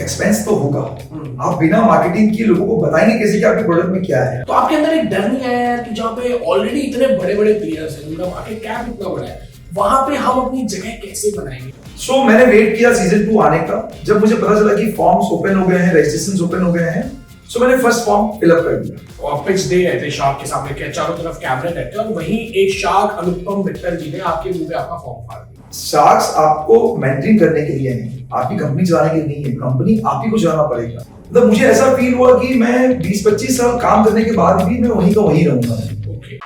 Expense तो होगा। आप बिना मार्केटिंग के लोगों को बताएंगे कैसे कि आपके प्रोडक्ट में क्या है। तो आपके अंदर एक डर नहीं आया कि जहाँ पे ऑलरेडी इतने बड़े बड़े प्लेयर्स हैं, उनका मार्केट कैप इतना बड़ा है, वहां पे हम अपनी जगह कैसे बनाएंगे? सो मैंने वेट किया सीजन 2 आने का। जब मुझे पता चला कि फॉर्म्स ओपन हो गए हैं, रजिस्ट्रेशंस ओपन हो गए हैं, सो मैंने फर्स्ट फॉर्म फिलअप कर दिया। और पिच दे रहे थे शार्क के सामने के चारों तरफ कैमरे रहते और वहीं एक शार्क अनुपम मित्तल जी ने आपके मुंह पे आपका फॉर्म फाड़ दिया। शार्क्स आपको मेंटरिंग करने के लिए नहीं, आपकी कंपनी चलाने के लिए नहीं है। कंपनी आप ही को चलाना पड़ेगा। मतलब मुझे ऐसा फील हुआ कि मैं 20-25 साल काम करने के बाद भी मैं वहीं का वहीं रहूंगा। Okay.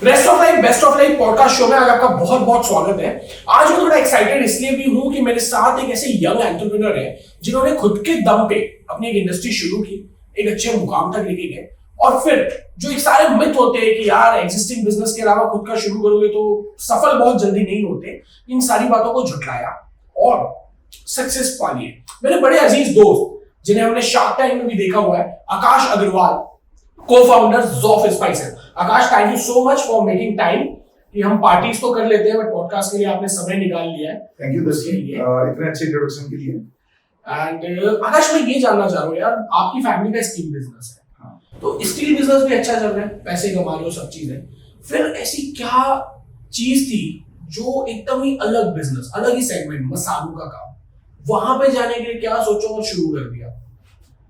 Rest of life best of life podcast show में आज आपका बहुत बहुत स्वागत है। आज मैं थोड़ा एक्साइटेड इसलिए भी हूं कि मेरे साथ एक ऐसे यंग एंटरप्रेन्योर है जिन्होंने खुद के दम पे अपनी एक इंडस्ट्री शुरू की, एक अच्छे मुकाम तक लेके गए और फिर जो एक सारे मिथ होते हैं कि यार एग्जिस्टिंग बिजनेस के अलावा खुद का शुरू करोगे तो सफल बहुत जल्दी नहीं होते, इन सारी बातों को झुटलाया और सक्सेस पा लिए। मेरे बड़े अजीज दोस्त जिन्हें हमने शार्क टैंक में भी देखा हुआ है, Aakash Agarwal, co founder Zoff spices. Aakash, thank you so much for making time कि हम पार्टीज तो कर लेते हैं बट पॉडकास्ट के लिए आपने समय निकाल लिया है। थैंक यू इतने अच्छे इंट्रोडक्शन के लिए। एंड आकाश, मैं ये जानना चाह रहा हूँ यार, आपकी फैमिली का स्टील बिजनेस है। हाँ। तो स्टील बिजनेस भी अच्छा चल रहा है, पैसे कमा रहे हो, सब चीजें, फिर ऐसी क्या चीज थी जो एकदम ही अलग बिजनेस, अलग ही सेगमेंट, मसालों का काम, वहां पे जाने के लिए क्या सोचो और शुरू कर दिया?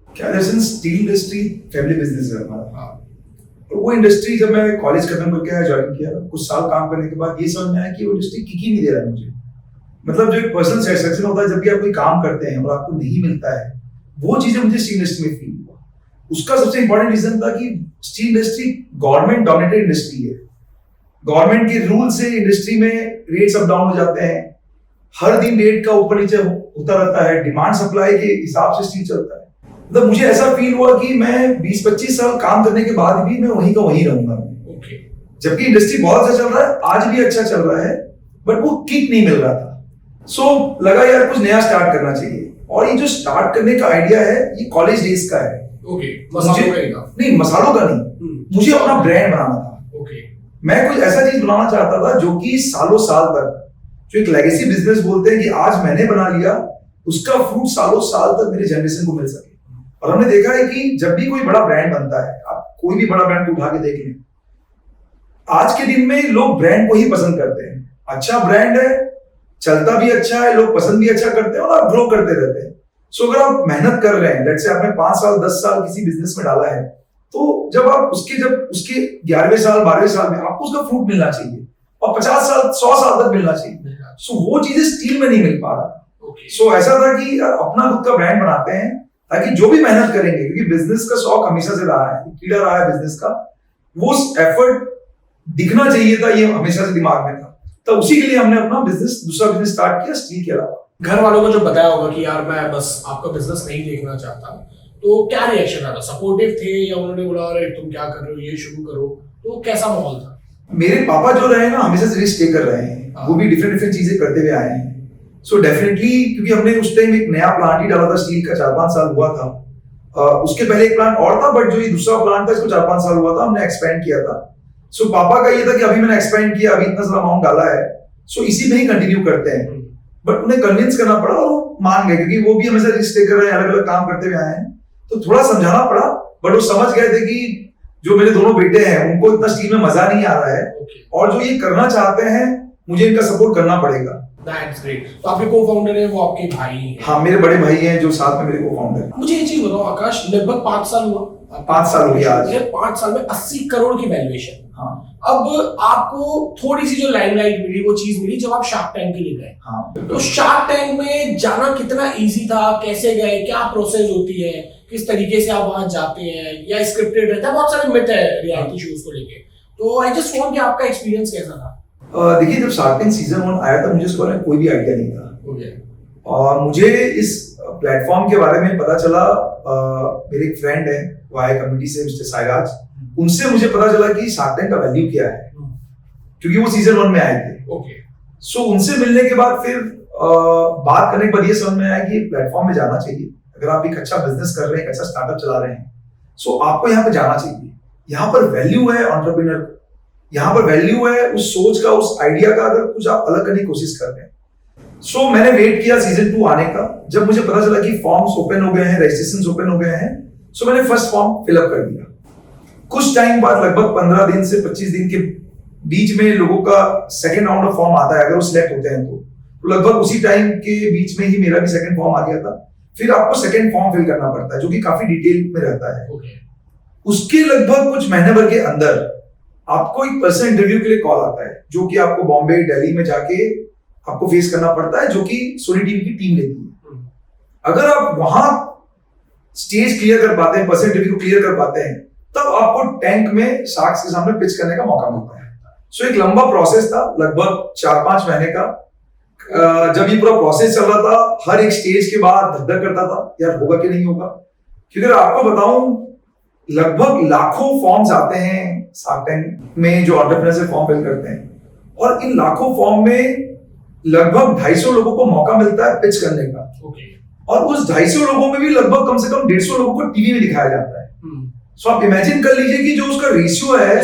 क्या दरअसल स्टील इंडस्ट्री फैमिली बिजनेस है हमारा। हाँ। और वो इंडस्ट्री जब मैं कॉलेज खत्म करके ज्वाइन किया, कुछ साल काम करने के बाद ये समझ में आया कि वो इंडस्ट्री किक ही नहीं दे रहा है मुझे। मतलब जो एक पर्सनल सेटिस्फैक्शन होता है जब भी आप कोई काम करते हैं और आपको नहीं मिलता है, वो चीजें मुझे स्टील इंडस्ट्री में फील हुआ। उसका सबसे इंपॉर्टेंट रीजन था कि steel industry government dominated industry है। गवर्नमेंट के रूल से इंडस्ट्री में रेट्स अप डाउन हो जाते हैं, हर दिन रेट का ऊपर नीचे होता रहता है, डिमांड सप्लाई के हिसाब से स्टील चलता है। मतलब मुझे ऐसा फील हुआ कि मैं 20-25 साल काम करने के बाद भी मैं वहीं का वहीं रहूंगा। ओके। जबकि इंडस्ट्री बहुत अच्छा चल रहा है, आज भी अच्छा चल रहा है, बट वो किक नहीं मिल रहा था। सो लगा यार कुछ नया स्टार्ट करना चाहिए। और ये जो स्टार्ट करने का आइडिया है ये कॉलेज डेज का है। ओके। मसालों का नहीं, मसालों का नहीं, मुझे अपना ब्रांड बनाना था। ओके। मैं कुछ ऐसा चीज बनाना चाहता था जो कि सालों साल तक, जो एक लेगेसी बिजनेस बोलते हैं कि आज मैंने बना लिया, उसका फ्रूट सालों साल तक मेरे जनरेशन को मिल सके। और हमने देखा है कि जब भी कोई बड़ा ब्रांड बनता है, आप कोई भी बड़ा ब्रांड उठा के देख लें, आज के दिन में लोग ब्रांड को ही पसंद करते हैं। अच्छा ब्रांड है, चलता भी अच्छा है, लोग पसंद भी अच्छा करते हैं और आप ग्रो करते रहते हैं। सो अगर आप मेहनत कर रहे हैं, लेट्स से आपने 5 साल 10 साल किसी बिजनेस में डाला है, तो जब उसके 11वें साल 12वें साल में आपको उसका फ्रूट मिलना चाहिए और 50 साल 100 साल तक मिलना चाहिए। सो वो चीजें स्टील में नहीं मिल पा रहा। सो ऐसा था कि अपना खुद का ब्रांड बनाते हैं ताकि जो भी मेहनत करेंगे, क्योंकि बिजनेस का शौक हमेशा से रहा है, कीड़ा रहा है बिजनेस का, वो एफर्ट दिखना चाहिए था, ये हमेशा से दिमाग में था। तो उसी के लिए हमने अपना दूसरा बिजनेस स्टार्ट किया स्टील के अलावा। घर वालों को जो बताया होगा कि यार मैं बस आपका बिजनेस नहीं देखना चाहता, तो क्या रिएक्शन आया? सपोर्टिव थे या उन्होंने बोला अरे तुम क्या कर रहे हो, ये शुरू करो? तो कैसा माहौल था? मेरे पापा जो रहे ना, हमेशा से रिस्क टेकर रहे हैं। वो भी डिफरेंट चीजें करते हुए आए हैं। सो डेफिनेटली, क्योंकि हमने उस टाइम एक नया प्लांट ही डाला था स्टील का, 4-5 साल हुआ था। उसके पहले एक प्लांट और था, बट जो ये दूसरा प्लांट था इसको 4-5 साल हुआ था, हमने एक्सपेंड किया था। सो पापा का ये था कि अभी मैंने एक्सपेंड किया, अभी इतना सारा अमाउंट डाला है, सो इसी में ही कंटिन्यू करते हैं। बट उन्हें कन्विंस करना पड़ा और वो मान गए, क्योंकि वो भी हमेशा रिस्क टेकर रहे हैं, अलग अलग काम करते हुए आए हैं। तो थोड़ा समझाना पड़ा, बट वो समझ गए थे कि जो मेरे दोनों बेटे हैं उनको इतना स्टील में मजा नहीं आ रहा है, और जो ये करना चाहते हैं मुझे इनका सपोर्ट करना पड़ेगा। That's great. तो आपके को-फाउंडर हैं वो आपके भाई हैं? हाँ, मेरे बड़े भाई हैं जो साथ में मेरे को-फाउंडर हैं। मुझे ये चीज बताओ आकाश, लगभग 5 साल हुआ? 5 साल हो गया आज। 5 साल में 80 करोड़ की वैल्यूएशन। हाँ। अब आपको थोड़ी सी जो लाइमलाइट मिली, वो चीज मिली जब आप शार्क टैंक के लिए गए। हाँ। तो शार्क टैंक में जाना कितना इजी था? कैसे गए? क्या प्रोसेस होती है? किस तरीके से आप वहां जाते हैं? या स्क्रिप्टेड रहता है? बहुत सारे मिथ है रियलिटी शोज को लेके। तो आई जस्ट वांट कि आपका एक्सपीरियंस कैसा था? देखिए, जब शार्क टैंक सीजन 1 आया था, मुझे इसके बारे में कोई भी आइडिया नहीं था। और मुझे इस प्लेटफॉर्म के बारे में पता चला, मेरे एक फ्रेंड है वाई कम्युनिटी से, मिस्टर साइराज, उनसे मुझे पता चला कि शार्क टैंक का वैल्यू क्या है, क्योंकि वो सीजन 1 में आए थे। ओके। सो उनसे मिलने के बाद फिर बात करने के बाद ये समझ में आया कि प्लेटफॉर्म में जाना चाहिए। अगर आप एक अच्छा बिजनेस कर रहे हैं, एक अच्छा स्टार्टअप चला रहे हैं, सो आपको यहाँ पे जाना चाहिए। यहाँ पर वैल्यू है एंटरप्रेन्योर, यहाँ पर वैल्यू है उस सोच का, उस आइडिया का, अगर कुछ आप अलग करने की कोशिश कर रहे हैं। सो मैंने वेट किया सीजन 2 आने का। जब मुझे पता चला कि फॉर्म्स ओपन हो गए हैं, रजिस्ट्रेशन ओपन हो गए हैं, सो मैंने फर्स्ट फॉर्म फिलअप कर दिया। कुछ टाइम बाद, लगभग 15 दिन से 25 दिन के बीच में लोगों का सेकंड राउंड ऑफ फॉर्म आता है, अगर वो सिलेक्ट होते हैं तो लगभग उसी टाइम के बीच में ही मेरा भी सेकंड फॉर्म आ गया था। फिर आपको सेकंड फॉर्म फिल करना पड़ता है, जो कि काफी डिटेल में रहता है। उसके लगभग कुछ महीने भर के अंदर आपको एक पर्सनल इंटरव्यू के लिए कॉल आता है, जो कि आपको बॉम्बे, दिल्ली में जाके आपको फेस करना पड़ता है, जो कि सोनी टीवी की टीम लेती है। अगर आप वहां स्टेज क्लियर कर पाते हैं, पर्सनल इंटरव्यू को क्लियर कर पाते हैं, तब आपको टैंक में शार्क्स के सामने पिच करने का मौका मिलता है। सो एक लंबा प्रोसेस था, लगभग 4-5 महीने का। जब ये पूरा प्रोसेस चल रहा था, हर एक स्टेज के बाद धक-धक करता था, यार होगा कि नहीं होगा। क्योंकि अगर आपको बताऊं, लगभग लाखों फॉर्म्स आते हैं शार्क टैंक में, जो एंटरप्रेन्योर से फॉर्म फिल करते हैं, और इन लाखों फॉर्म में लगभग 250 लोगों को मौका मिलता है पिच करने का। और उस 250 लोगों में भी लगभग कम से कम 150 लोगों को टीवी में दिखाया जाता है। सो आप इमेजिन कर लीजिए कि जो उसका रेशियो है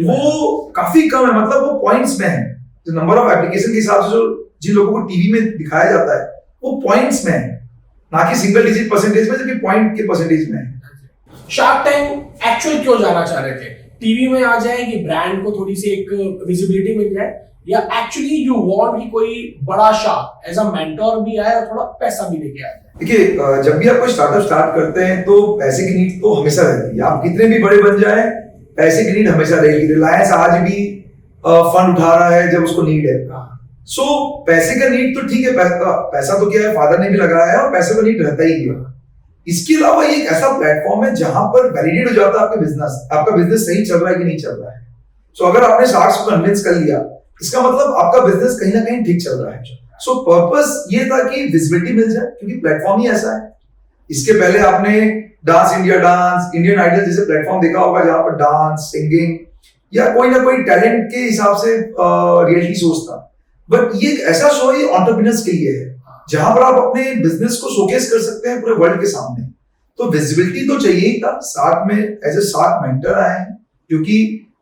वो काफी कम है, मतलब वो पॉइंट्स में है। जो नंबर ऑफ एप्लीकेशन के हिसाब से जो जिन लोगों को टीवी में दिखाया जाता है, वो पॉइंट्स में है, ना कि सिंगल डिजिट परसेंटेज में, जबकि पॉइंट के परसेंटेज में है। शार्क टैंक एक्चुअल क्यों जाना चाह रहे थे? टीवी में आ जाए कि ब्रांड को थोड़ी सी एक विजिबिलिटी मिल जाए, या एक्चुअली यू वांट कि कोई बड़ा शार्क एज अ मेंटोर भी आए और थोड़ा पैसा भी लेके आए? देखिए, जब भी आप कोई स्टार्टअप स्टार्ट करते हैं तो पैसे की नीड तो हमेशा रहती है। आप कितने भी बड़े बन जाए, पैसे की नीड हमेशा रहेगी। रिलायंस आज भी फंड उठा रहा है जब उसको नीड है। सो पैसे का नीड तो ठीक है, पैसा तो क्या है, फादर ने भी लगाया है, और पैसे का नीड रहता ही है। इसके अलावा ये एक ऐसा प्लेटफॉर्म है जहां पर वैलिडेट हो जाता है आपका बिजनेस सही चल रहा है कि नहीं चल रहा है। सो अगर आपने शार्क्स को कन्विंस कर लिया, इसका मतलब आपका बिजनेस कहीं ना कहीं ठीक चल रहा है। सो पर्पस ये था कि विजिबिलिटी मिल जाए, क्योंकि प्लेटफॉर्म ही ऐसा है। इसके पहले आपने Dance India, Dance Indian Idol जैसे प्लेटफॉर्म देखा होगा, जहां पर डांस, सिंगिंग या कोई ना कोई टैलेंट के हिसाब से रियलिटी शोज था। बट ये एक ऐसा शो है, एंटरप्रेन्योर्स के लिए है, जहां पर आप अपने बिजनेस को शोकेस कर सकते हैं पूरे वर्ल्ड के सामने। तो विजिबिलिटी तो चाहिए ही था। साथ में एज ए शार्क मेंटर आए हैं, क्योंकि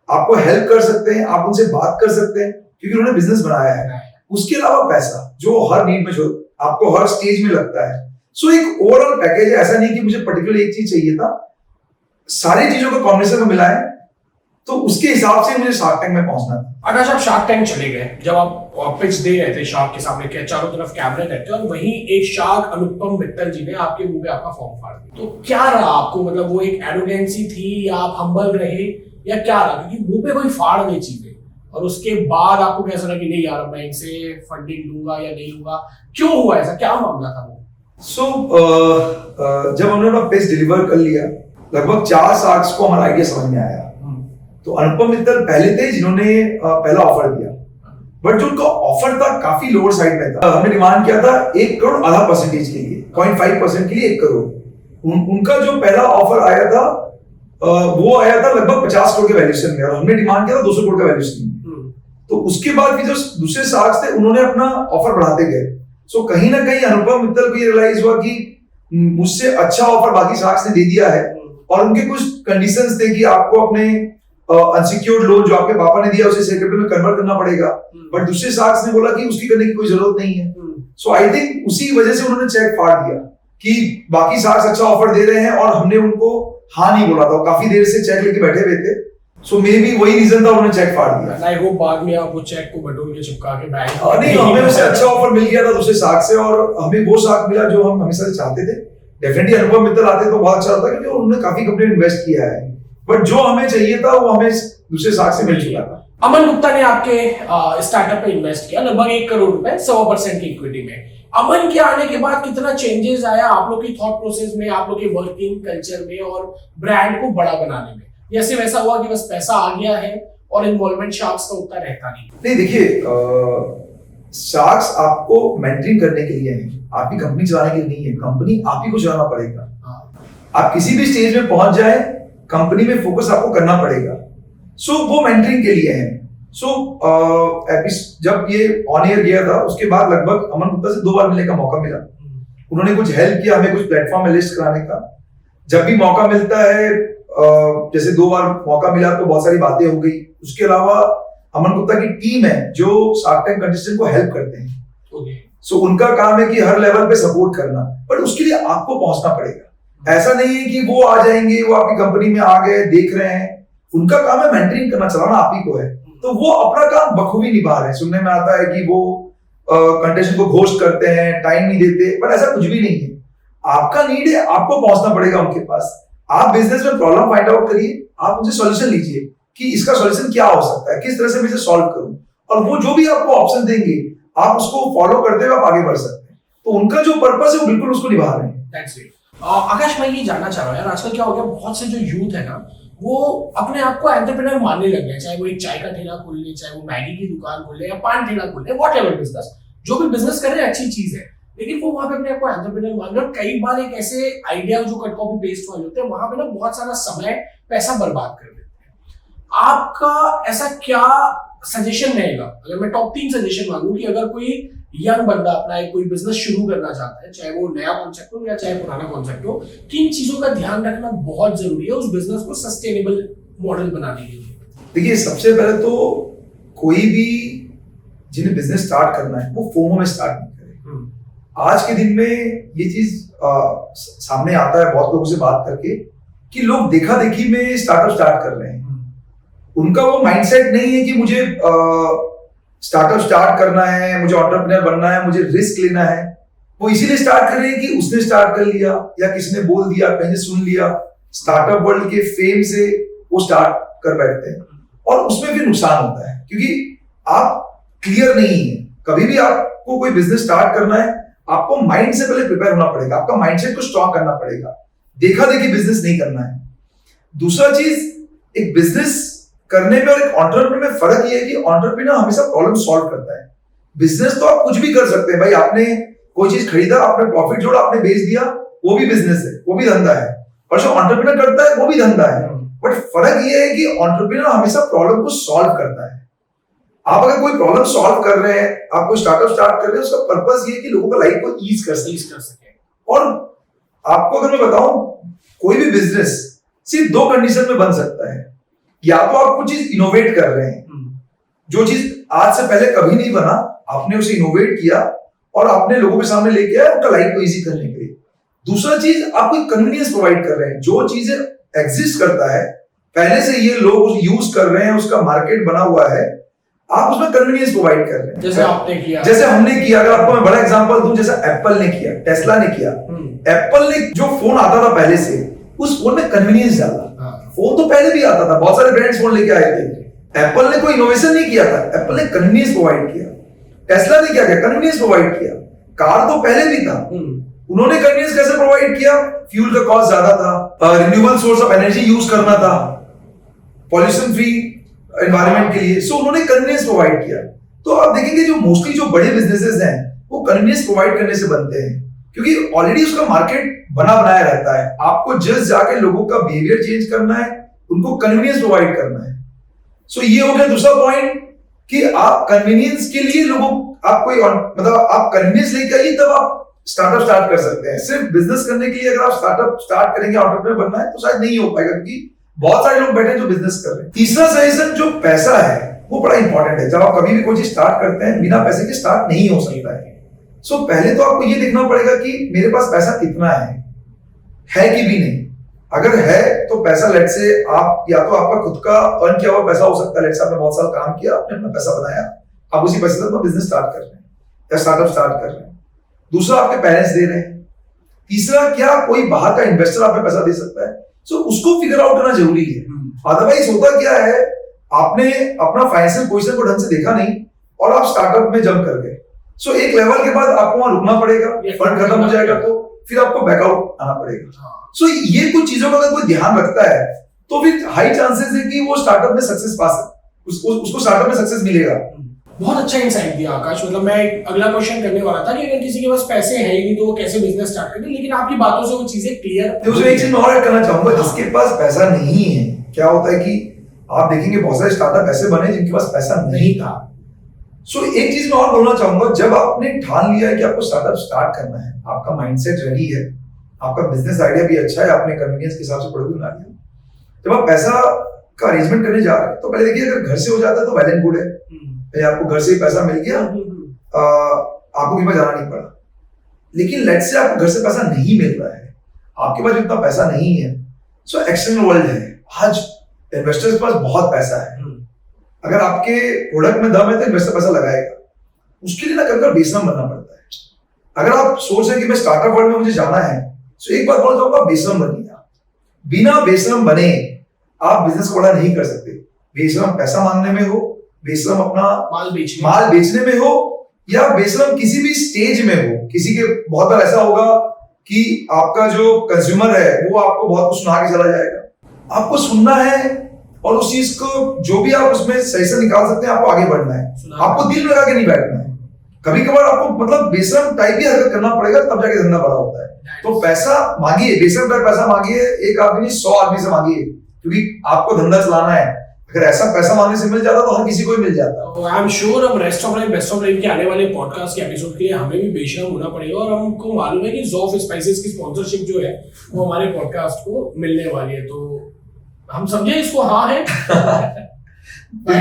आपको हेल्प कर सकते हैं, आप उनसे बात कर सकते हैं, क्योंकि उन्होंने बिजनेस बनाया है। उसके अलावा पैसा, जो हर नीड में, जो आपको हर स्टेज में लगता है। सो एक ओवरऑल पैकेज है। ऐसा नहीं कि मुझे पर्टिकुलर एक चीज चाहिए था, सारी चीजों का कॉम्बिनेशन में मिला है, तो उसके हिसाब से मुझे शार्क टैंक में पहुंचना था। अगर आप शार्क टैंक चले गए, जब आप पिच दे रहे थे शार्क के सामने, के चारों तरफ कैमरे रहते और वहीं एक शार्क अनुपम मित्तल जी ने आपके मुंह पे आपका फॉर्म फाड़ दिया, तो क्या रहा आपको? मतलब वो एक एरोगेंसी थी, या आप हम्बल रहे, या क्या रहा? क्योंकि मुंह पे कोई फाड़ नहीं चीजें, और उसके बाद आपको कैसा लगा कि नहीं यार, मैं इनसे फंडिंग लूंगा या नहीं लूंगा? क्यों हुआ ऐसा, क्या मामला था वो? जब हमने अपना पिच डिलीवर कर लिया, लगभग 4 शार्क्स को हमारा आइडिया समझ में आया। तो अनुपम मित्तल पहले थे जिन्होंने पहला ऑफर दिया, बट जो उनका ऑफर था काफी लोअर साइड में था। हमने डिमांड किया था 1 करोड़ आधा परसेंटेज के लिए, 0.5% के लिए 1 करोड़। उनका जो पहला ऑफर आया था वो आया था लगभग 50 करोड़ के वैल्यूएशन में, और हमने डिमांड किया था 200 करोड़ का वैल्यूएशन में। तो उसके बाद भी जो दूसरे शार्क्स थे, उन्होंने अपना ऑफर बढ़ाते गए। सो कहीं ना कहीं अनुपम मित्तल को ये रियलाइज हुआ कि मुझसे अच्छा ऑफर बाकी शार्क्स ने दे दिया है, और उनके कुछ कंडीशंस थे कि आपको अपने अनसिक्योर्ड लोन जो आपके पापा ने दिया उसे शेयर कैपिटल में कन्वर्ट करना पड़ेगा, बट दूसरे शार्क्स ने बोला कि उसकी करने की कोई जरूरत नहीं है। सो आई थिंक उसी वजह से उन्होंने चेक फाड़ दिया कि बाकी शार्क्स अच्छा ऑफर दे रहे हैं, और हमने उनको हाँ नहीं बोला था। काफी देर से चेक लेके बैठे हुए थे, सो मे बी वही रीजन था, उन्होंने चेक फाड़ दिया। आई होप बाद में आप वो चेक को बटोर के चिपका के बैंक नहीं, हमें उससे अच्छा ऑफर मिल गया था दूसरे शार्क से, और हमें वो शार्क मिला जो हम हमेशा से चाहते थे। डेफिनेटली अनुपम मित्तल आते तो बहुत अच्छा होता, क्योंकि उन्होंने काफी कंपनी में इन्वेस्ट किया है, बट जो हमें चाहिए था वो हमें दूसरे शार्क से मिल चुका था। अमन गुप्ता ने आपके स्टार्टअप पे इन्वेस्ट किया लगभग 1 करोड़ रुपए 100% की इक्विटी में। अमन के आने के बाद कितना चेंजेस आया आप लोग की थॉट प्रोसेस में, आप लोग के वर्किंग कल्चर में, और ब्रांड को बड़ा बनाने में? या सिर्फ ऐसा हुआ कि बस पैसा आ गया है और इन्वॉल्वमेंट शार्क्स का उतना रहता नहीं? देखिए, शार्क्स आपको मेंटरिंग करने के लिए है, आपकी कंपनी चलाने के लिए नहीं है। कंपनी आप ही को चलाना पड़ेगा। आप किसी भी स्टेज में पहुंच जाए, कंपनी में फोकस आपको करना पड़ेगा। सो वो मेंटरिंग के लिए है। सो जब ये ऑन एयर गया था, उसके बाद लगभग अमन गुप्ता से 2 बार मिलने का मौका मिला। उन्होंने कुछ हेल्प किया हमें कुछ प्लेटफॉर्म में लिस्ट कराने का। जब भी मौका मिलता है, जैसे 2 बार मौका मिला तो बहुत सारी बातें हो गई। उसके अलावा अमन गुप्ता की टीम है जो शार्क टैंक कंटेस्टेंट को हेल्प करते हैं। सो उनका काम है कि हर लेवल पे सपोर्ट करना, बट उसके लिए आपको पहुंचना पड़ेगा। ऐसा नहीं है कि वो आ जाएंगे, वो आपकी कंपनी में आ गए, देख रहे हैं। उनका काम है मेंटरिंग करना, चलाना आप ही को है। तो वो अपना काम बखूबी निभा रहे हैं। सुनने में आता है कि वो कंटेस्टेंट को घोस्ट करते हैं, टाइम नहीं देते, बट ऐसा कुछ भी नहीं है। आपका नीड है, आपको पहुंचना पड़ेगा उनके पास। आप बिजनेस में प्रॉब्लम फाइंड आउट करिए, आप उनसे सॉल्यूशन लीजिए कि इसका सॉल्यूशन क्या हो सकता है, किस तरह से मैं इसे सॉल्व करूं, और वो जो भी आपको ऑप्शन देंगे आप उसको फॉलो करते हुए आप आगे बढ़ सकते हैं। तो उनका जो पर्पस है वो बिल्कुल उसको निभा रहे हैं। That's great. आकाश, मैं ये जानना चाह रहा हूँ यार, आजकल क्या हो गया, बहुत से जो यूथ है ना, वो अपने आप को एंटरप्रेन्योर मानने लग गए। चाहे वो एक चाय का ठेला खोल ले, चाहे वो मैगी की दुकान खोल ले या पान ठेला खोल ले, व्हाटएवर बिजनेस, जो भी बिजनेस कर रहे हैं अच्छी चीज है, लेकिन वो वहां पे अपने आप को एंटरप्रेन्योर मान रहे हैं। कई बार एक ऐसे आइडिया जो कट कॉपी पेस्ट वाले होते हैं, वहां पे ना बहुत सारा समय पैसा बर्बाद कर देते हैं। आपका ऐसा क्या सजेशन रहेगा, अगर मैं टॉप 3 सजेशन मांगू कि अगर कोई यंग बंदा अपना एक कोई बिजनेस शुरू करना चाहता है, चाहे वो नया कॉन्सेप्ट हो या चाहे पुराना कॉन्सेप्ट हो, किन चीजों का ध्यान रखना बहुत जरूरी है उस बिजनेस को सस्टेनेबल मॉडल बनाने के लिए? देखिए, सबसे पहले तो कोई भी जिन्हें बिजनेस स्टार्ट करना है वो फोमो में स्टार्ट नहीं करे। आज के दिन में ये चीज सामने आता है बहुत लोगों से बात करके कि लोग देखा देखी में स्टार्टअप स्टार्ट कर रहे हैं। उनका वो माइंडसेट नहीं है कि मुझे स्टार्टअप स्टार्ट करना है, मुझे एंटरप्रेन्योर बनना है, मुझे रिस्क लेना है। वो इसीलिए स्टार्ट कर रहे हैं कि उसने स्टार्ट कर लिया या किसी ने बोल दिया, कहीं से सुन लिया, स्टार्टअप वर्ल्ड के फेम से वो स्टार्ट कर बैठते हैं और उसमें भी नुकसान होता है क्योंकि आप क्लियर नहीं है। कभी भी आपको कोई बिजनेस स्टार्ट करना है, आपको माइंड से पहले प्रिपेयर होना पड़ेगा, आपका माइंडसेट को स्ट्रॉन्ग करना पड़ेगा। देखा देखी बिजनेस नहीं करना है। दूसरा चीज, एक बिजनेस करने में और एक एंटरप्रेन्योर में फर्क ये है कि एंटरप्रेन्योर हमेशा प्रॉब्लम सॉल्व करता है। बिजनेस तो आप कुछ भी कर सकते हैं भाई, आपने कोई चीज खरीदा, आपने प्रॉफिट जोड़ा, आपने बेच दिया, वो भी बिजनेस है, वो भी धंधा है। और जो एंटरप्रेन्योर करता है वो भी धंधा है। बट फर्क ये है कि एंटरप्रेन्योर हमेशा प्रॉब्लम को सॉल्व करता है। आप अगर कोई प्रॉब्लम सॉल्व कर रहे हैं, आपको स्टार्टअप स्टार्ट कर रहे हैं, उसका पर्पस ये है कि लोगों का लाइफ को ईज कर सके। और आपको अगर मैं बताऊं, कोई भी बिजनेस सिर्फ 2 कंडीशन में बन सकता है। या तो आप कुछ चीज इनोवेट कर रहे हैं, जो चीज आज से पहले कभी नहीं बना, आपने उसे इनोवेट किया और आपने लोगों के सामने लेके आया उनका लाइफ को इजी करने के लिए। दूसरा चीज, आप कोई कन्वीनियंस प्रोवाइड कर रहे हैं, जो चीजें एग्जिस्ट करता है, पहले से ये लोग यूज कर रहे हैं, उसका मार्केट बना हुआ है, आप उसमें कन्वीनियंस प्रोवाइड कर रहे हैं। जैसे आपने किया, जैसे हमने किया। अगर आपको मैं बड़ा एग्जांपल दूं, जैसे एप्पल ने किया, टेस्ला ने किया। एप्पल ने जो फोन आता था पहले से, उस फोन में कन्वीनियंस डाला। फोन तो पहले भी आता था, बहुत सारे ब्रांड्स फोन लेके आए थे। एप्पल ने कोई इनोवेशन नहीं किया था, एप्पल ने कन्वीनियंस प्रोवाइड किया। टेस्ला ने क्या किया? कन्वीनियंस प्रोवाइड किया। कार तो पहले भी था, उन्होंने कन्वीनियंस कैसे प्रोवाइड किया? फ्यूल का कॉस्ट ज्यादा था, renewable source of energy use करना था, पॉल्यूशन फ्री एनवायरनमेंट के लिए। सो उन्होंने कन्वीनियंस प्रोवाइड किया। तो आप देखेंगे जो मोस्टली जो बड़े बिजनेसेस हैं वो कन्वीनियंस प्रोवाइड करने से बनते हैं, क्योंकि ऑलरेडी उसका मार्केट बना बनाया रहता है। आपको जस्ट जाके लोगों का बिहेवियर चेंज करना है, उनको कन्वीनियंस प्रोवाइड करना है। सो ये हो गया दूसरा पॉइंट कि आप कन्वीनियंस के लिए लोगों, आप कोई मतलब आप कन्वीनियंस लेके आइए, तब आप स्टार्टअप स्टार्ट कर सकते हैं। सिर्फ बिजनेस करने के लिए अगर आप स्टार्टअप स्टार्ट करेंगे, एंटरप्रेन्योर बनना है, तो शायद नहीं हो पाएगा, क्योंकि बहुत सारे लोग बैठे हैं जो बिजनेस कर रहे हैं। तीसरा सजेशन, जो पैसा है वो बड़ा इंपॉर्टेंट है। जब आप कभी भी कोई चीज स्टार्ट करते हैं, बिना पैसे के स्टार्ट नहीं हो सकता है। सो पहले तो आपको ये देखना पड़ेगा कि मेरे पास पैसा कितना है कि भी नहीं। अगर है तो पैसा, लेट से आप, या तो आपका खुद का अर्न किया हुआ पैसा हो सकता है, लेट से आपने बहुत साल काम किया, आपने अपना पैसा बनाया, आप उसी पैसे से अपना बिजनेस स्टार्ट कर रहे हैं या स्टार्टअप स्टार्ट कर रहे हैं। दूसरा, आपके पेरेंट्स दे रहे हैं। तीसरा, क्या कोई बाहर का इन्वेस्टर आपको पैसा दे सकता है? सो उसको फिगर आउट करना जरूरी है। अदरवाइज होता क्या है, आपने अपना फाइनेंशियल पोजीशन को ढंग से देखा नहीं और आप स्टार्टअप में जंप कर गए। सो एक लेवल के बाद आपको वहां रुकना पड़ेगा, फंड खत्म हो जाएगा तो फिर आपको बैकआउट आना पड़ेगा। सो ये कुछ चीजों का अगर कोई ध्यान रखता है तो फिर हाई चांसेस है कि वो स्टार्टअप में सक्सेस पा सकता, उसको स्टार्टअप में सक्सेस मिलेगा। बहुत अच्छा इंसाइट दिया आकाश। मतलब मैं अगला क्वेश्चन करने वाला था कि अगर किसी के पास पैसे हैं ही नहीं तो वो कैसे बिजनेस स्टार्ट करें, लेकिन आपकी बातों से वो चीजें क्लियर। तो उसमें एक चीज मैं और ऐड करना चाहूंगा, जिसके पास पैसा नहीं है, क्या होता है कि आप देखेंगे बहुत सारे स्टार्टअप ऐसे बने जिनके पास पैसा नहीं था। सो एक चीज मैं और बोलना चाहूंगा, जब आपने ठान लिया है कि आपको स्टार्टअप स्टार्ट करना है, आपका माइंडसेट रेडी है, आपका बिजनेस आइडिया भी अच्छा है, आपने कन्वीनियंस के हिसाब से प्रोडक्ट बना लिया, जब आप पैसा का अरेंजमेंट करने जा रहे हैं तो पहले देखिए, अगर घर से हो जाता है तो वेल एंड गुड है, आपको घर से ही पैसा मिल गया, आपको कहीं पर जाना नहीं पड़ा। लेकिन लेट से आपको घर से पैसा नहीं मिल रहा है, आपके पास इतना पैसा नहीं है, सो एक्सटर्नल वर्ल्ड है, आज इन्वेस्टर्स के पास बहुत पैसा है, अगर आपके प्रोडक्ट में दम है तो इन्वेस्टर पैसा लगाएगा, उसके लिए ना कभी बेसलम बनना पड़ता है। अगर आप सोच रहे हैं कि मैं स्टार्टअप वर्ल्ड में मुझे जाना है, तो एक बात बोलना चाहूंगा, बेसलम बनिए। बिना बेसलम बने आप बिजनेस को बड़ा नहीं कर सकते। बेसलम पैसा मांगने में हो, बेसलम अपना माल बेचने में हो, या बेसलम किसी भी स्टेज में हो। किसी के बहुत बार ऐसा होगा कि आपका जो कंज्यूमर है वो आपको बहुत कुछ सुना के चला जाएगा, आपको सुनना है और उस चीज को जो भी आप उसमें सही से निकाल सकते हैं, आपको आगे बढ़ना है, आपको दिल लगा के नहीं बैठना है। कभी कभार आपको मतलब बेसलम टाइप ही हरकत करना पड़ेगा, तब जाके धंधा बड़ा होता है। तो पैसा मांगिए, बेसलम टाइप पैसा मांगिए, एक आदमी नहीं 100 आदमी से मांगिए, क्योंकि आपको धंधा चलाना है। अगर ऐसा पैसा मांगने से मिल जाता तो हर किसी को ही मिल जाता। आई एम श्योर हम rest of life best of life के आने वाले पॉडकास्ट के एपिसोड के लिए हमें भी बेशरम होना पड़ेगा, और हमको मालूम है कि ज़ौफ स्पाइसेस की स्पॉन्सरशिप जो है वो हमारे पॉडकास्ट को मिलने वाली है, तो हम समझे इसको हाँ है।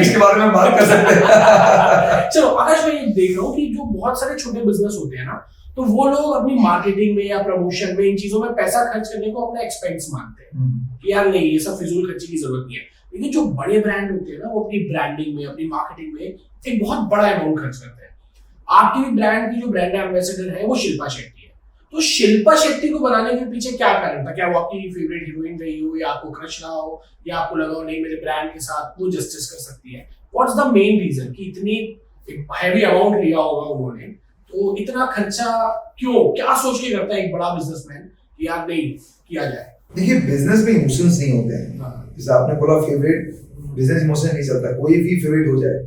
इसके बारे में बात कर सकते हैं। चलो आकाश, मैं देख रहा हूँ कि जो बहुत सारे छोटे बिजनेस होते हैं ना, तो वो लोग अपनी मार्केटिंग में या प्रमोशन में इन चीजों में पैसा खर्च करने को अपना एक्सपेंस मानते हैं कि यार नहीं, ये सब फिजूल खर्ची की जरूरत नहीं है। लेकिन जो बड़े ब्रांड होते हैं ना, वो अपनी ब्रांडिंग में, अपनी मार्केटिंग में एक बहुत बड़ा अमाउंट खर्च करते हैं। आपकी भी ब्रांड की जो ब्रांड एम्बेसडर है वो शिल्पा शेट्टी है। तो शिल्पा शेट्टी को बनाने के पीछे क्या कारण था? क्या वो आपकी फेवरेट हीरोइन रही हो, या आपको क्रश रहा हो, या आपको लगा हो नहीं मेरे ब्रांड के साथ वो जस्टिस कर सकती है? व्हाट्स द मेन रीजन कि इतनी हैवी अमाउंट लिया होगा उन्होंने, तो इतना खर्चा क्यों? क्या सोच के करता है एक बड़ा बिजनेसमैन कि यार नहीं किया जाए? देखिए, बिजनेस में इमोशंस नहीं होते हैं। जैसे आपने बोला फेवरेट, बिजनेस इमोशन नहीं चलता, कोई भी फेवरेट हो जाए।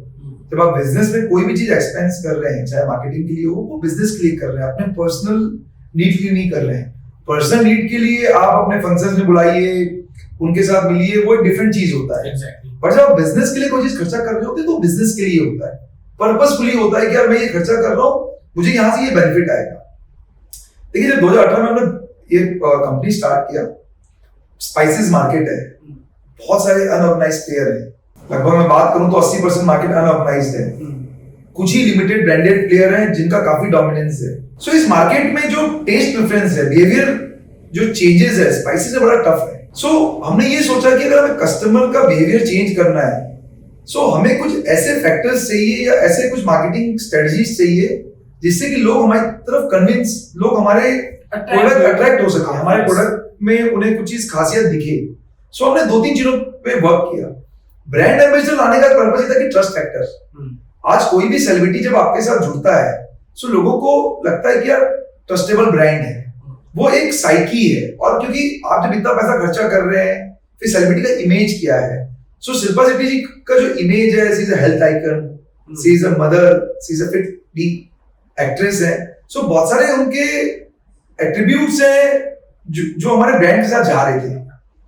जब आप बिजनेस में कोई भी चीज एक्सपेंस कर रहे हैं, चाहे मार्केटिंग के लिए हो, वो बिजनेस के लिए कर रहे हैं, अपने पर्सनल नीड के लिए नहीं कर रहे हैं। पर्सनल नीड के लिए आप अपने फंक्शंस में बुलाइए, उनके साथ मिलिए, वो एक डिफरेंट चीज होता है। पर जब आप बिजनेस के लिए कोई चीज खर्चा कर रहे होते हैं तो बिजनेस के लिए होता है, पर्पसफुली होता है कि यार मैं ये खर्चा कर रहा हूँ, मुझे यहाँ से ये बेनिफिट आएगा। देखिए, जब 2018 में हमने ये कंपनी स्टार्ट किया, स्पाइसेस मार्केट है, बहुत सारे अनऑर्गेनाइज्ड प्लेयर हैं, लगभग मैं बात करूं तो 80% मार्केट अनऑर्गेनाइज्ड है, कुछ ही लिमिटेड ब्रांडेड प्लेयर हैं जिनका काफी डोमिनेंस है। सो इस मार्केट में जो टेस्ट प्रेफरेंस है, बिहेवियर जो चेंजेस है स्पाइसेस से बड़ा टफ है। सो हमने ये सोचा कि अगर हमें कस्टमर का बिहेवियर चेंज करना है, सो हमें कुछ ऐसे फैक्टर्स चाहिए या ऐसे कुछ मार्केटिंग स्ट्रेटजीज चाहिए जिससे कि लोग हमारी तरफ कन्विंस, लोग हमारे प्रोडक्ट अट्रैक्ट हो सके, हमारे प्रोडक्ट में उन्हें कुछ चीज खासियत दिखे। सो हमने 2-3 चीजों पे वर्क किया। ब्रांड एम्बेसडर लाने का पर्पस ये था कि ट्रस्ट फैक्टर। आज कोई भी सेलिब्रिटी जब आपके साथ जुड़ता है, सो लोगों को लगता है कि यार ट्रस्टेबल ब्रांड है, वो एक साइकी है। और क्योंकि आप जब इतना पैसा खर्चा कर रहे हैं, फिर सेलिब्रिटी का इमेज क्या है? सो शिल्पा शेट्टी जी का जो इमेज है, she is a health icon, she is a mother, she is a fit actress है। सो बहुत सारे उनके एट्रीब्यूट्स हैं जो हमारे ब्रांड के साथ जा रहे थे।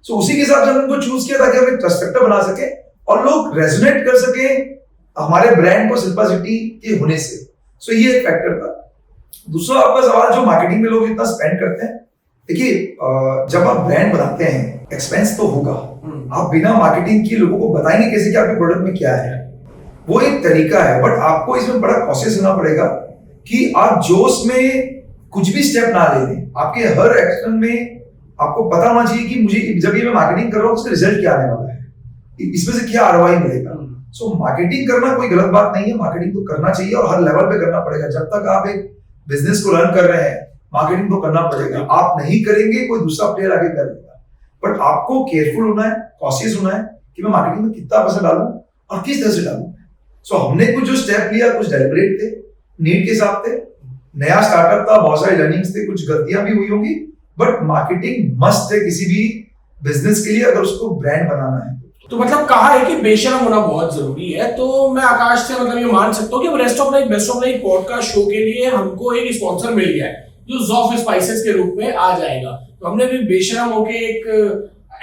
सो उसी के हिसाब से हमने उनको चूज किया ताकि हम एक ट्रस्ट फैक्टर बना सके और लोग रेजोनेट कर सके हमारे ब्रांड को शिल्पा शेट्टी के होने से। सो ये एक फैक्टर था। दूसरा आपका सवाल, जो मार्केटिंग में लोग इतना स्पेंड करते हैं, देखिए जब आप ब्रांड बनाते हैं एक्सपेंस तो होगा। आप बिना मार्केटिंग के लोगों को बताएंगे कैसे कि आपके प्रोडक्ट में क्या है, वो एक तरीका है। बट आपको इसमें बड़ा कॉशियस होना पड़ेगा कि आप जोश में कुछ भी स्टेप ना ले लें। आपके हर एक्शन में आपको पता होना चाहिए कि मुझे जब ये मैं मार्केटिंग कर रहा हूँ उसका रिजल्ट क्या आने वाला है, इसमें से क्या आरओआई मिलेगा। सो मार्केटिंग करना कोई गलत बात नहीं है, मार्केटिंग तो करना चाहिए और हर लेवल पे करना पड़ेगा। जब तक आप एक बिजनेस को रन कर रहे हैं, मार्केटिंग तो करना पड़ेगा। आप नहीं करेंगे, कोई दूसरा प्लेयर आगे कर लेगा। बट आपको केयरफुल होना है, कॉशियस होना है कि मैं मार्केटिंग में कितना पैसा डालूं और किस तरह से डालूं। सो हमने कुछ जो स्टेप लिया, कुछ डेलिब्रेट थे, नीड के हिसाब से, नया स्टार्टअप था, बहुत सारी लर्निंग्स थे, कुछ गलतियां भी हुई होंगी, बट मार्केटिंग मस्ट है किसी भी बिजनेस के लिए अगर उसको ब्रांड बनाना है। तो मतलब कहा है कि बेशरम होना बहुत जरूरी है। तो मैं आकाश से मतलब ये मान सकता हूँ कि rest of life best of life podcast show के लिए हमको एक स्पॉन्सर मिल गया है जो ज़ौफ़ स्पाइसेस के रूप में आ जाएगा। तो हमने भी बेशरम होके एक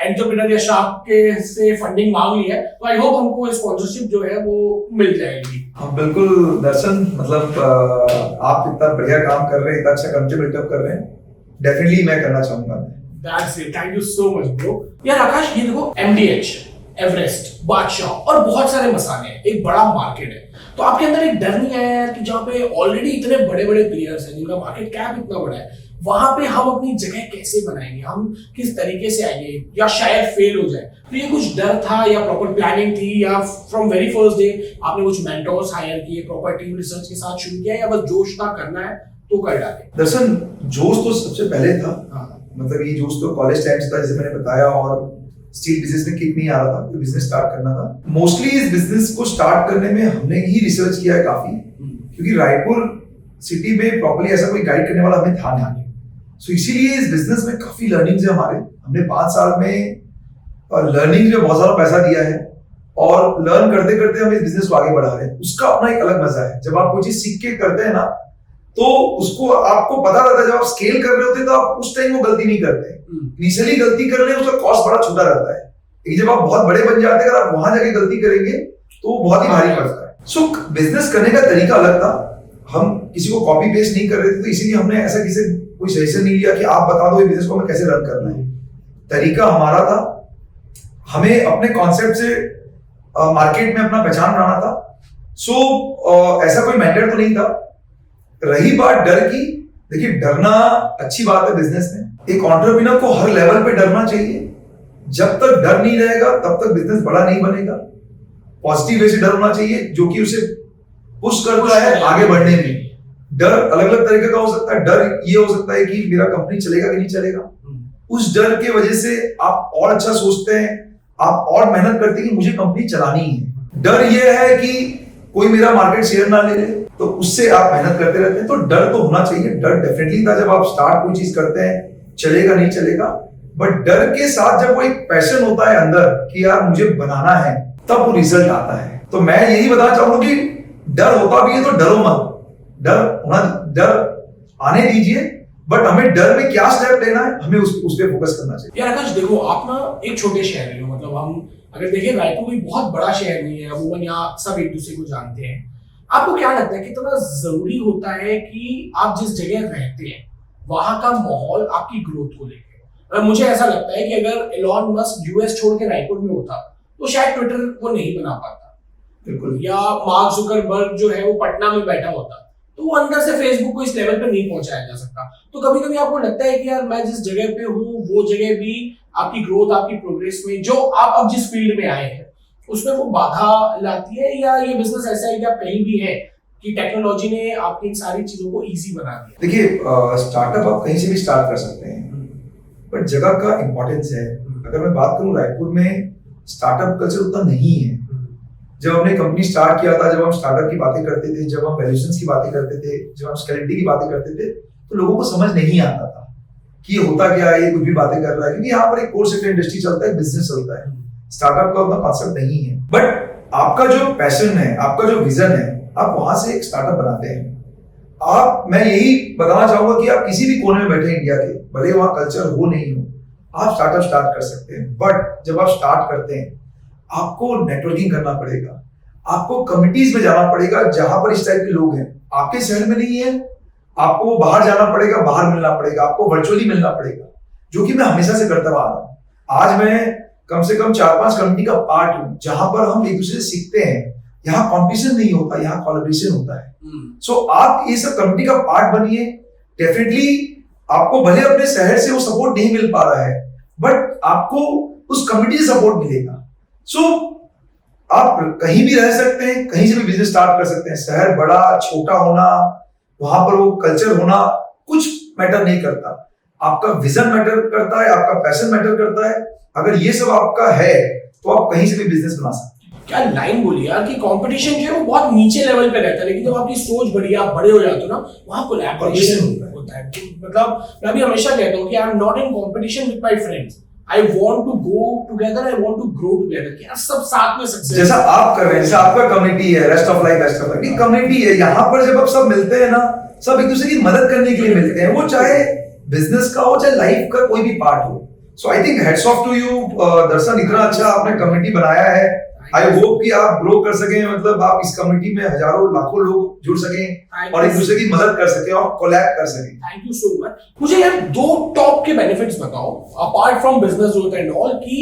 एंटरप्रेन्योर या शार्क के से फंडिंग मांग ली है, तो आई होप हमको स्पॉन्सरशिप जो है वो मिल जाएगी। हाँ बिल्कुल दर्शन, मतलब आप इतना बढ़िया काम कर रहे हैं, इतना अच्छा कंटेंट बिल्डअप कर रहे हैं, डेफिनेटली मैं करना चाहूंगा। That's it. Thank you so much, bro. यार आकाश, ये देखो MDH, एवरेस्ट, बादशाह और बहुत सारे मसाले हैं, एक बड़ा मार्केट है। तो आपके अंदर एक डर नहीं आया यार कि जहाँ पे ऑलरेडी इतने बड़े बड़े प्लेयर्स हैं जिनका मार्केट कैप इतना बड़ा है, वहां पे हम अपनी जगह कैसे बनाएंगे, हम किस तरीके से आएंगे, या शायद फेल हो जाए? तो ये कुछ डर था या प्रॉपर प्लानिंग थी, या फ्रॉम वेरी फर्स्ट डे आपने कुछ मेंटोर्स हायर किए, प्रॉपर टीम रिसर्च के साथ शुरू किया, या बस जोश था करना है तो कर डाले? दर्शन, जोश तो सबसे पहले था। मतलब ये जोश तो कॉलेज टाइम से था, जैसे मैंने बताया, और स्टील बिजनेस में किक नहीं आ रहा था, तो बिजनेस स्टार्ट करना था। मोस्टली इस बिजनेस को स्टार्ट करने में हमने ही रिसर्च किया है काफी, क्योंकि रायपुर सिटी में प्रॉपर्ली ऐसा कोई गाइड करने वाला हमें था नहीं। सो इसीलिए इस बिजनेस में काफी लर्निंग्स है हमारे। हमने 5 साल में लर्निंग में बहुत सारा पैसा दिया है, और लर्न करते करते हम इस बिजनेस को आगे बढ़ा रहे हैं। उसका अपना एक अलग मजा है। जब आप कोई चीज सीख के करते हैं ना, तो उसको आपको पता रहता है, जब आप स्केल कर रहे होते हैं तो आप उस टाइम वो गलती नहीं करते। इनिशियली गलती कर रहे हैं, उसका कॉस्ट बड़ा छोटा रहता है, लेकिन जब आप बहुत बड़े बन जाते हैं, अगर आप वहां जाके गलती करेंगे तो बहुत ही भारी पड़ता है। सो बिजनेस करने का तरीका अलग था। हम किसी को कॉपी पेस्ट नहीं कर रहे थे, तो इसीलिए हमने ऐसा किसी कोई सजेशन नहीं लिया कि आप बता दो ये बिजनेस को हमें कैसे रन करना है। तरीका हमारा था, हमें अपने कॉन्सेप्ट से मार्केट में अपना पहचान बनाना था। सो ऐसा कोई मैटर तो नहीं था। रही बात डर की, देखिए डरना अच्छी बात है बिजनेस में। एक एंटरप्रेन्योर को हर लेवल पे डरना चाहिए। जब तक डर नहीं रहेगा तब तक बिजनेस बड़ा नहीं बनेगा। पॉजिटिव वे से डर होना चाहिए, जो कि उसे पुश करता है आगे बढ़ने में। डर अलग अलग तरीके का हो सकता है। डर ये हो सकता है कि मेरा कंपनी चलेगा कि नहीं चलेगा। उस डर के वजह से आप और अच्छा सोचते हैं, आप और मेहनत करते हैं कि मुझे कंपनी चलानी है। डर ये है कि कोई मेरा मार्केट शेयर ना ले ले, तो उससे आप मेहनत करते रहते हैं। तो डर तो होना चाहिए। डर डेफिनेटली था जब आप स्टार्ट कोई चीज करते हैं, चलेगा नहीं चलेगा। बट डर के साथ जब वो एक पैशन होता है अंदर कि यार मुझे बनाना है, तब वो रिजल्ट आता है। तो मैं यही बताना चाहूंगा कि डर होता भी है तो डरो मत। डर आने दीजिए, बट हमें डर में क्या स्टेप लेना है, हमें उस पर फोकस करना चाहिए। यार आकाश, देखो आप ना एक छोटे शहर में हो, मतलब हम अगर देखें रायपुर कोई बहुत बड़ा शहर नहीं है, अमूमन यहाँ सब एक दूसरे को जानते हैं। आपको क्या लगता है कितना जरूरी होता है कि आप जिस जगह रहते हैं वहां का माहौल आपकी ग्रोथ को लेकर? मुझे ऐसा लगता है कि अगर एलॉन मस्क यूएस छोड़ के रायपुर में होता तो शायद ट्विटर वो नहीं बना पाता, बिल्कुल। या मार्क जुकरबर्ग जो है वो पटना में बैठा होता तो वो अंदर से फेसबुक को इस लेवल पे नहीं पहुंचाया जा सकता। तो कभी कभी आपको लगता है कि यार मैं जिस जगह पे हूँ वो जगह भी आपकी ग्रोथ, आपकी प्रोग्रेस में, जो आप अब जिस फील्ड में आए हैं उसमें वो बाधा लाती है, या ये बिजनेस ऐसा है कि आप कहीं भी है कि टेक्नोलॉजी ने आपकी इन सारी चीजों को इजी बना दिया? देखिए स्टार्टअप आप कहीं से भी स्टार्ट कर सकते हैं, बट जगह का इंपॉर्टेंस है। अगर मैं बात करूं, रायपुर में स्टार्टअप कल्चर उतना नहीं है। जब हमने कंपनी स्टार्ट किया था, जब हम स्टार्टअप की बातें करते थे, जब हम वैल्यूएशंस की बातें करते थे, जब हम स्केलेबिलिटी की बातें करते थे, तो लोगों को समझ नहीं आता था कि ये होता क्या है, ये कुछ भी बातें कर रहा है। क्योंकि यहाँ पर एक कोर सेक्टर इंडस्ट्री चलता है, बिजनेस चलता है, स्टार्टअप का उतना कॉन्सेप्ट नहीं है। बट आपका जो पैशन है, आपका जो विजन है, आप वहां से एक स्टार्टअप बनाते हैं। मैं यही बताना चाहूंगा कि आप किसी भी कोने में बैठे इंडिया के, भले वहां कल्चर हो नहीं हो, आप स्टार्टअप स्टार्ट कर सकते हैं। बट जब आप स्टार्ट करते हैं, आपको नेटवर्किंग करना पड़ेगा, आपको कम्युनिटीज में जाना पड़ेगा जहां पर इस टाइप के लोग हैं। आपके शहर में नहीं है, आपको बाहर जाना पड़ेगा, बाहर मिलना पड़ेगा, आपको वर्चुअली मिलना पड़ेगा, जो कि मैं हमेशा से करता रहा हूं। आज मैं कम से कम 4-5 कम्युनिटी का पार्ट हूं, जहां पर हम एक दूसरे से सीखते हैं। यहाँ कॉम्पिटिशन नहीं होता, यहाँ कोलैबोरेशन होता है। सो आप ये सब कम्युनिटी का पार्ट बनिए। डेफिनेटली आपको भले अपने शहर से वो सपोर्ट नहीं मिल पा रहा है, बट आपको उस कम्युनिटी से सपोर्ट मिलेगा। सो आप कहीं भी रह सकते हैं, कहीं से भी बिजनेस स्टार्ट कर सकते हैं। शहर बड़ा छोटा होना, वहां पर वो कल्चर होना कुछ मैटर नहीं करता। आपका विजन मैटर करता है, आपका पैशन मैटर करता है। अगर ये सब आपका है तो आप कहीं से भी बिजनेस बना सकते हैं। क्या लाइन बोली यार कि कंपटीशन जो है वो बहुत नीचे लेवल पे रहता है, लेकिन जब आपकी सोच बड़ी, आप बड़े हो जाते हो ना, वहां कोलैबोरेशन होता है। मतलब मैं भी हमेशा कहता हूँ कि I am not in competition with my friends, I want to go together, I want to grow together, कि यार सब साथ में सक्सेस। जैसा आप कर रहे हैं, जैसा आपका कम्युनिटी है रेस्ट ऑफ लाइफ कम्युनिटी है, यहाँ पर जब आप सब मिलते हैं ना, सब एक दूसरे की मदद करने के लिए मिलते हैं, वो चाहे बिजनेस का हो चाहे लाइफ का कोई भी पार्ट हो। So I think hats off to you Darshan, इतना अच्छा आपने कम्युनिटी बनाया है। आई होप कि आप ग्रो कर सकें, मतलब आप इस कम्युनिटी में हजारों लाखों लोग जुड़ सकें और एक दूसरे की मदद कर सकें और कोलैब कर सकें। Thank you so much. मुझे यार 2 टॉप के बेनिफिट्स बताओ apart from business growth and all, की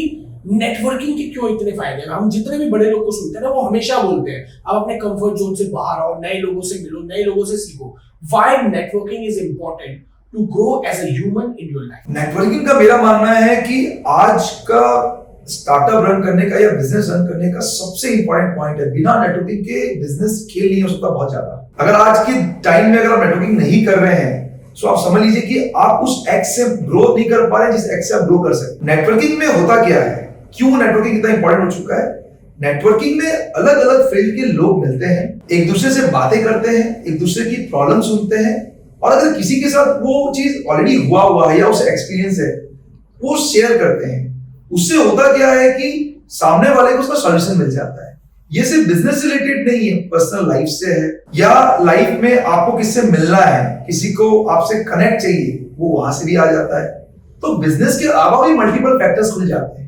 नेटवर्किंग के क्यों इतने फायदे हैं। हम जितने भी बड़े लोग को सुनते हैं ना, वो हमेशा बोलते हैं आप अपने कंफर्ट जोन से बाहर आओ, नए लोगों से मिलो, नए लोगों से सीखो। Why networking is important to grow as a human in your life? Networking का मेरा मानना है कि आज का स्टार्टअप रन करने का या बिजनेस रन करने का सबसे इंपॉर्टेंट पॉइंट है। बिना नेटवर्किंग के बिजनेस खेल नहीं हो सकता बहुत ज्यादा। अगर आज के टाइम में अगर आप नेटवर्किंग नहीं कर रहे हैं, तो आप समझ लीजिए कि आप उस एक्स से ग्रोथ नहीं कर पा रहे जिस एक्स से आप ग्रो कर सकते। नेटवर्किंग में होता क्या है, क्यों नेटवर्किंग इतना इंपॉर्टेंट हो चुका है? नेटवर्किंग में अलग अलग फील्ड के लोग मिलते हैं, एक दूसरे से बातें करते हैं, एक दूसरे की प्रॉब्लम सुनते हैं, और अगर किसी के साथ वो चीज ऑलरेडी हुआ है या उसे एक्सपीरियंस है, वो शेयर करते हैं। उससे होता क्या है कि सामने वाले को उसका सॉल्यूशन मिल जाता है। ये सिर्फ बिजनेस से रिलेटेड नहीं है, पर्सनल लाइफ से है, या लाइफ में आपको किससे मिलना है, किसी को आपसे कनेक्ट चाहिए, वो वहां से भी आ जाता है। तो बिजनेस के अलावा भी मल्टीपल फैक्टर्स खुल जाते हैं।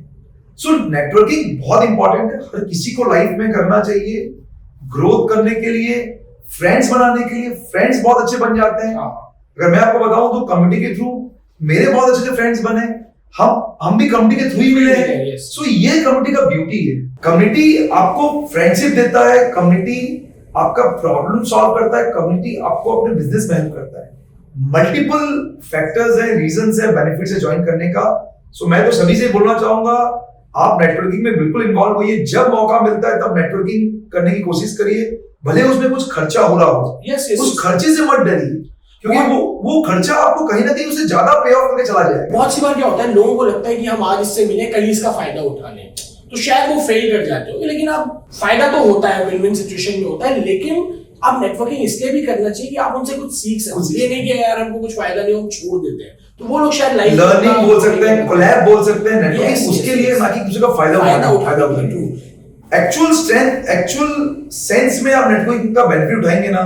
सो नेटवर्किंग बहुत इंपॉर्टेंट है, हर किसी को लाइफ में करना चाहिए। ग्रोथ करने के लिए, फ्रेंड्स बनाने के लिए, फ्रेंड्स बहुत अच्छे बन जाते हैं। अगर मैं आपको बताऊं तो कम्युनिटी के थ्रू मेरे बहुत अच्छे फ्रेंड्स बने, हम भी कम्युनिटी के थ्रू ही मिले हैं। सो ये कम्युनिटी का ब्यूटी है। कम्युनिटी आपको फ्रेंडशिप देता है, कम्युनिटी आपका प्रॉब्लम सॉल्व करता है, कम्युनिटी आपको अपने बिजनेस में हेल्प करता है। मल्टीपल फैक्टर्स है, रीजंस है, बेनिफिट्स है ज्वाइन करने का। सो मैं तो सभी से बोलना चाहूंगा, आप नेटवर्किंग में बिल्कुल इन्वॉल्व होइए। जब मौका मिलता है तब नेटवर्किंग करने की कोशिश करिए, भले उसमें कुछ खर्चा हो रहा हो। उस खर्चे से मत डरिए, क्योंकि वो खर्चा आपको कहीं ना कहीं उससे ज्यादा पे ऑफ करके चला जाएगा। बहुत सी बार क्या होता है, लोगों को लगता है कि हम आज इससे मिले, कल इसका फायदा उठा लें, तो शायद वो फेल कर जाते हो। लेकिन आप फायदा तो होता है, विन विन सिचुएशन में होता है, लेकिन आप नेटवर्किंग इसलिए भी करना चाहिए कि आप उनसे कुछ सीख सकें। ये नहीं कि यार हमको कुछ फायदा नहीं, हम छोड़ देते हैं। तो वो लोग शायद लाइफ लर्निंग बोल सकते हैं, कोलैब बोल सकते हैं, नेटवर्किंग उसके लिए, ना कि किसी का फायदा उठाना। एक्चुअल स्ट्रेंथ, एक्चुअल सेंस में आप नेटवर्किंग का बेनिफिट उठाएंगे ना,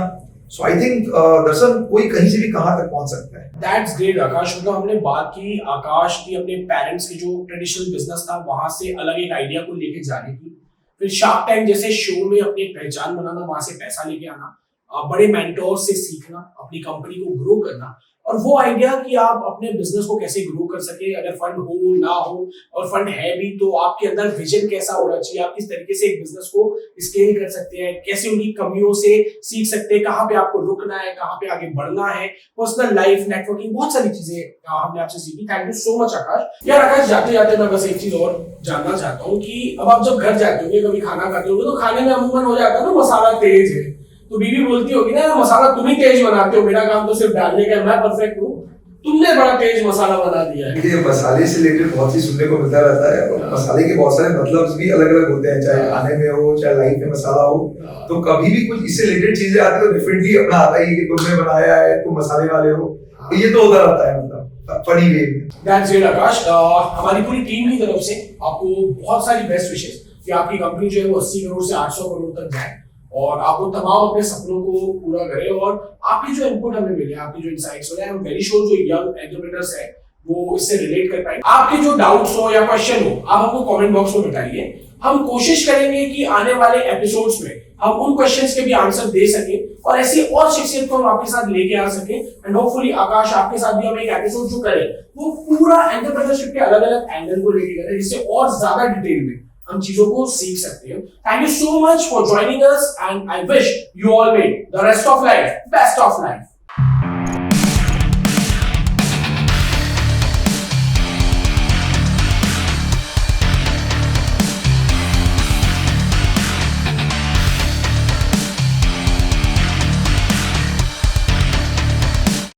सो आई थिंक दर्शन कोई कहीं से भी कहां तक पहुंच सकता है। दैट्स ग्रेट आकाश। मतलब हमने बात की आकाश की अपने पेरेंट्स के जो ट्रेडिशनल बिजनेस था वहां से अलग एक आइडिया को लेके जाने की, फिर शार्क टैंक जैसे शो में अपनी एक पहचान बनाना, वहां से पैसा लेके आना, बड़े मेंटोर से सीखना, अपनी कंपनी को ग्रो करना, और वो आइडिया कि आप अपने बिजनेस को कैसे ग्रो कर सके। अगर फंड हो ना हो, और फंड है भी तो आपके अंदर विजन कैसा होना चाहिए, आप किस तरीके से एक बिजनेस को स्केल कर सकते हैं, कैसे उनकी कमियों से सीख सकते हैं, कहाँ पे आपको रुकना है, कहाँ पे आगे बढ़ना है, पर्सनल लाइफ, नेटवर्किंग, बहुत सारी चीजें हमने आपसे सीखी। थैंक यू सो मच आकाश। यार आकाश, जाते जाते मैं बस एक चीज और जानना चाहता हूँ कि अब आप जब घर जाते होंगे, कभी खाना खाते होंगे, तो खाने में अमूमन हो जाता है ना मसाला तेज है, तो बीवी बोलती होगी ना मसाला तुम ही तेज बनाते हो, मेरा काम तो सिर्फ डालने का, मैं परफेक्ट हूँ, तुमने बड़ा तेज मसाला बना दिया है। ये मसाले से रिलेटेड बहुत चीज सुनने को मिलता रहता है, और मसाले के बहुत सारे मतलब भी अलग अलग होते हैं, चाहे खाने में हो चाहे लाइफ में मसाला हो। तो कभी भी कुछ इससे रिलेटेड चीजें आती है तो डिफरेंटली अपना आता है कि तुमने बनाया है, तुम मसाले वाले हो, तो ये तो होता रहता है, मतलब फनी वे में। दैट्स इट आकाश। हमारी पूरी टीम की तरफ से आपको बहुत सारी बेस्ट विशेस कि आपकी कंपनी जो है वो 80 करोड़ से 800 करोड़ तक जाए, और आप वो तमाम अपने सपनों को पूरा करें। और आपकी जो इनपुट हमें मिले, आपकी जो इनसाइट्स हो रहे हैं, हम वेरी श्योर जो यंग एंटरप्रेन्योर्स है वो इससे रिलेट कर पाएंगे। आपके जो डाउट्स हो या क्वेश्चन हो, आप हमको कमेंट बॉक्स में बताइए। हम कोशिश करेंगे कि आने वाले एपिसोड्स में हम उन क्वेश्चंस के भी आंसर दे सके, और ऐसी और शख्सियत को हम आपके साथ लेके आ सके। एंड होपफुली आकाश, आपके साथ भी हम एक एपिसोड जो करें वो पूरा एंटरप्रेन्योरशिप के अलग अलग एंगल को लेके करें, जिससे और ज्यादा डिटेल में हम चीजों को सीख सकते हैं। Thank you so much for joining us, and I wish you all make the rest of life best of life.